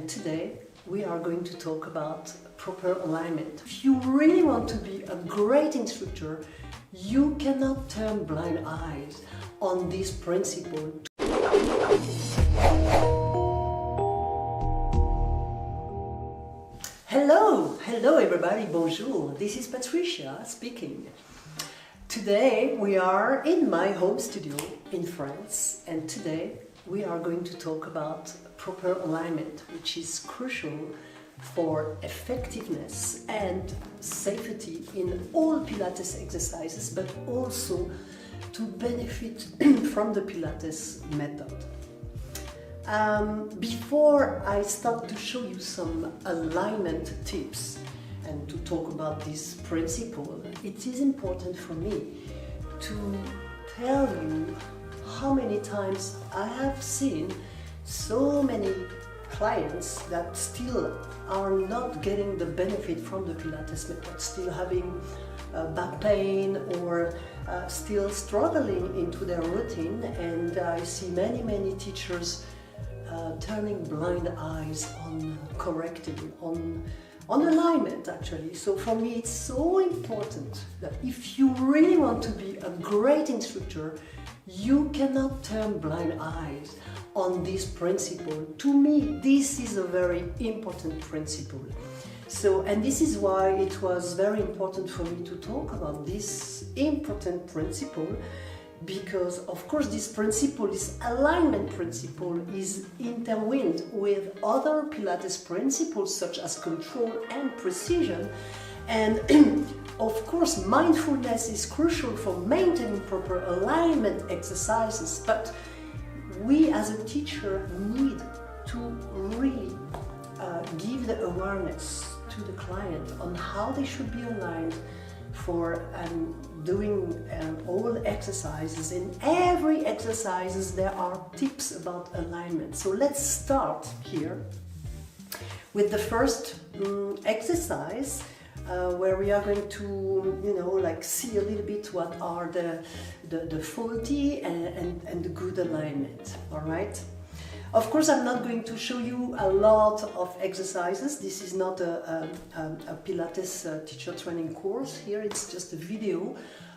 and today we are going to talk about proper alignment. If you really want to be a great instructor, you cannot turn blind eyes on this principle. Hello everybody, bonjour, this is Patricia speaking. Today we are in my home studio in France, and today we are going to talk about proper alignment, which is crucial for effectiveness and safety in all Pilates exercises, but also to benefit from the Pilates method. Before I start to show you some alignment tips and to talk about this principle, it is important for me to tell you how many times I have seen so many clients that still are not getting the benefit from the Pilates method, still having back pain or still struggling into their routine, and I see many teachers turning blind eyes on correcting, on alignment actually. So for me it's so important that if you really want to be a great instructor, you cannot turn blind eyes on this principle. To me, this is a very important principle. So, and this is why it was very important for me to talk about this important principle, because of course this principle, this alignment principle, is intertwined with other Pilates principles such as control and precision. And of course mindfulness is crucial for maintaining proper alignment exercises, but we as a teacher need to really give the awareness to the client on how they should be aligned for doing all exercises. In every exercises there are tips about alignment. So let's start here with the first exercise, where we are going to, see a little bit what are the faulty and the good alignment. All right. Of course, I'm not going to show you a lot of exercises. This is not a Pilates teacher training course. Here it's just a video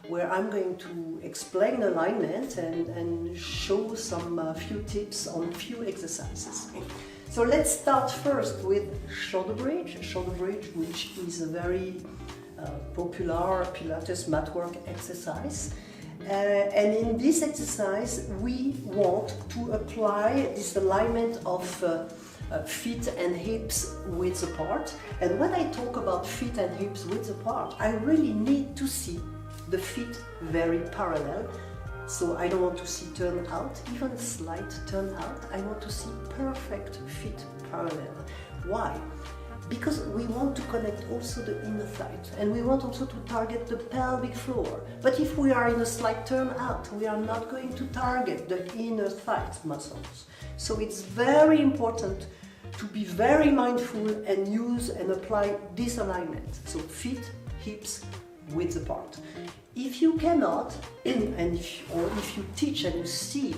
where I'm going to explain alignment and show some few tips on few exercises. So let's start first with shoulder bridge, which is a very popular Pilates mat work exercise. And in this exercise we want to apply this alignment of feet and hips width apart. And when I talk about feet and hips width apart, I really need to see the feet very parallel. So I don't want to see turn out, even slight turn out. I want to see perfect feet parallel. Why? Because we want to connect also the inner thigh, and we want also to target the pelvic floor. But if we are in a slight turn out, we are not going to target the inner thigh muscles. So it's very important to be very mindful and use and apply this alignment. So feet, hips, width apart. If you cannot, if you teach and you see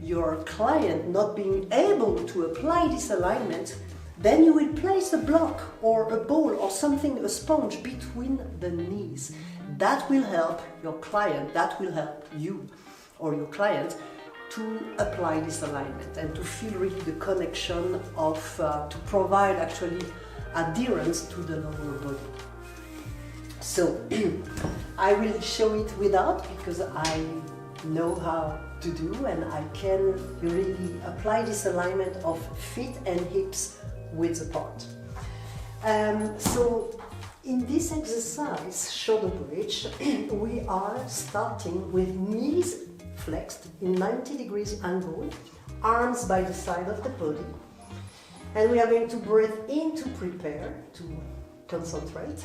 your client not being able to apply this alignment, then you will place a block or a ball or something, a sponge between the knees. That will help your client, that will help you or your client to apply this alignment and to feel really the connection of, to provide actually adherence to the lower body. So I will show it without, because I know how to do and I can really apply this alignment of feet and hips width apart. So in this exercise, shoulder bridge, we are starting with knees flexed in 90 degrees angle, arms by the side of the body, and we are going to breathe in to prepare, to concentrate.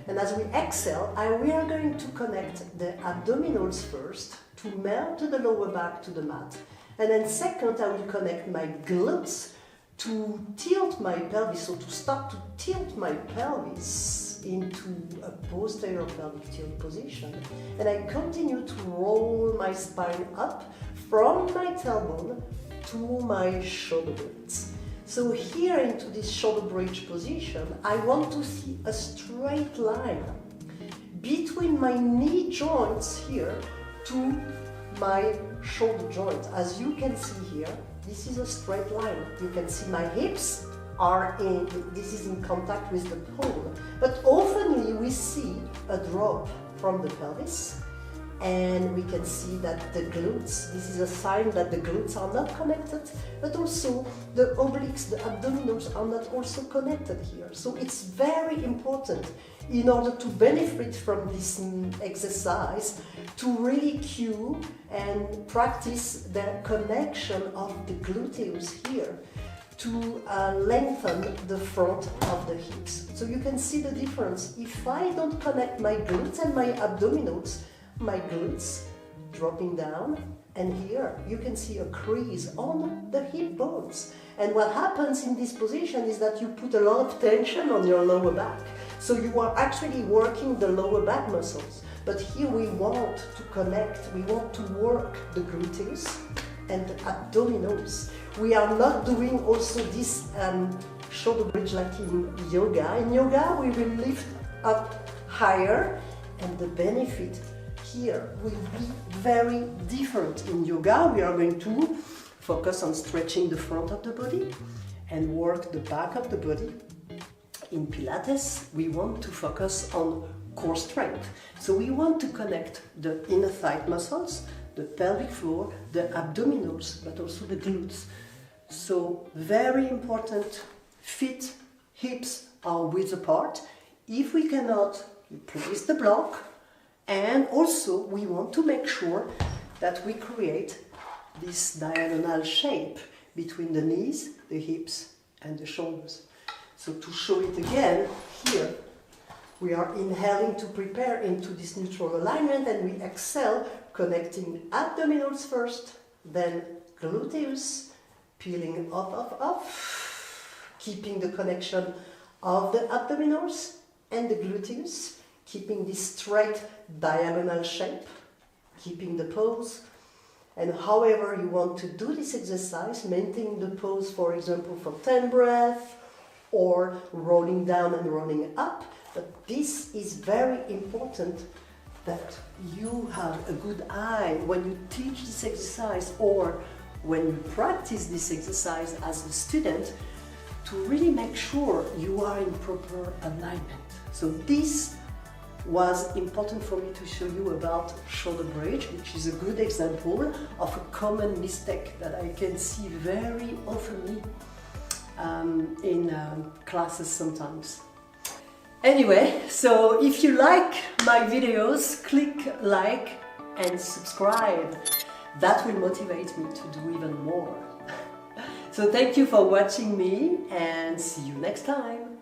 And as we exhale, we are going to connect the abdominals first to melt the lower back to the mat, and then second I will connect my glutes to tilt my pelvis, so to start to tilt my pelvis into a posterior pelvic tilt position. And I continue to roll my spine up from my tailbone to my shoulder blades. So here into this shoulder bridge position, I want to see a straight line between my knee joints here to my shoulder joint. As you can see here, this is a straight line. You can see my hips are in, this is in contact with the pole. But oftenly we see a drop from the pelvis, and we can see that the glutes, this is a sign that the glutes are not connected, but also the obliques, the abdominals are not also connected here. So it's very important in order to benefit from this exercise to really cue and practice the connection of the gluteus here to lengthen the front of the hips. So you can see the difference. If I don't connect my glutes and my abdominals, my glutes dropping down, and here you can see a crease on the hip bones. And what happens in this position is that you put a lot of tension on your lower back. So you are actually working the lower back muscles. But here we want to connect, we want to work the gluteus and the abdominals. We are not doing also this shoulder bridge like in yoga. In yoga we will lift up higher, and the benefit here will be very different. In yoga we are going to focus on stretching the front of the body and work the back of the body. In Pilates we want to focus on core strength. So we want to connect the inner thigh muscles, the pelvic floor, the abdominals, but also the glutes. So very important, feet, hips are width apart. If we cannot, place the block. And also we want to make sure that we create this diagonal shape between the knees, the hips and the shoulders. So to show it again, here we are inhaling to prepare into this neutral alignment, and we exhale, connecting abdominals first, then gluteus, peeling up, keeping the connection of the abdominals and the gluteus, keeping this straight diagonal shape, keeping the pose. And however you want to do this exercise, maintaining the pose, for example, for 10 breaths, or rolling down and rolling up. But this is very important that you have a good eye when you teach this exercise or when you practice this exercise as a student, to really make sure you are in proper alignment. So this was important for me to show you about shoulder bridge, which is a good example of a common mistake that I can see very often in classes sometimes. Anyway, so if you like my videos, click like and subscribe. That will motivate me to do even more. So thank you for watching me, and see you next time.